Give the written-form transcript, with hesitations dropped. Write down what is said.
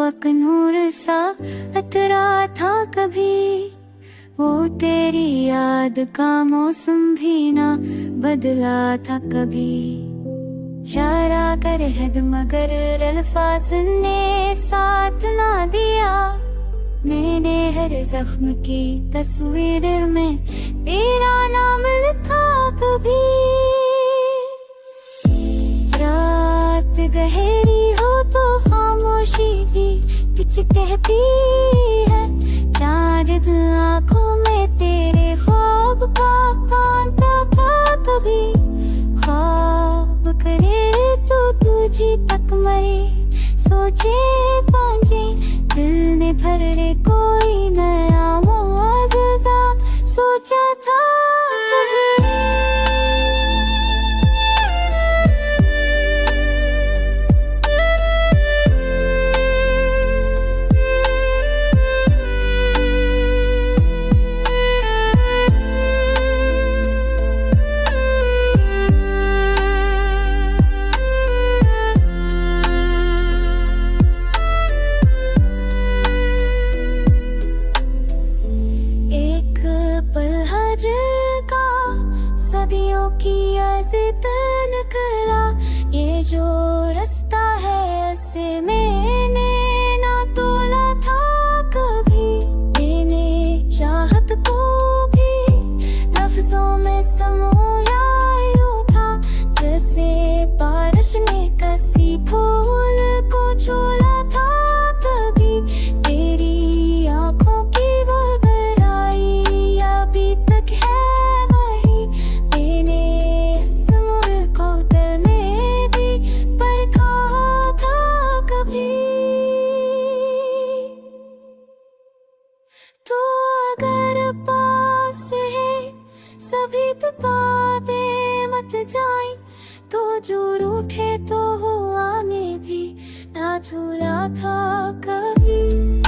अकनूर सा अतरा था कभी। वो तेरी याद का मौसम भी ना बदला था कभी। चारा कर हद मगर अल्फाज ने साथ ना दिया। मैंने हर जख्म की तस्वीर में तेरा नाम लिखा कभी। रात गहरी हो तो खामोशी भी कुछ कहती है। चांद आँखों में तेरे ख्वाब का कांता था कभी। ख्वाब करे तो तुझी तक मरे, सोचे पांचे दिल ने भरे कोई नया मुआज़ा सोचा था कभी। सदियों की अज़ीत निकला ये जो रास्ता है, उसे मैंने ना तोला था कभी। मैंने चाहत को भी लफ्जों में समोया यूं था, जैसे बारिश ने किसी फूल को छोला था कभी। तेरी आँखों की वो गहराई अभी तक है वही। मैंने इस मोड़ को दिल में भी परखा था कभी। तो अगर पास है सभी तो बातें मत जाए, तो जो रूठे तो हुआ में भी ना झूला था कभी।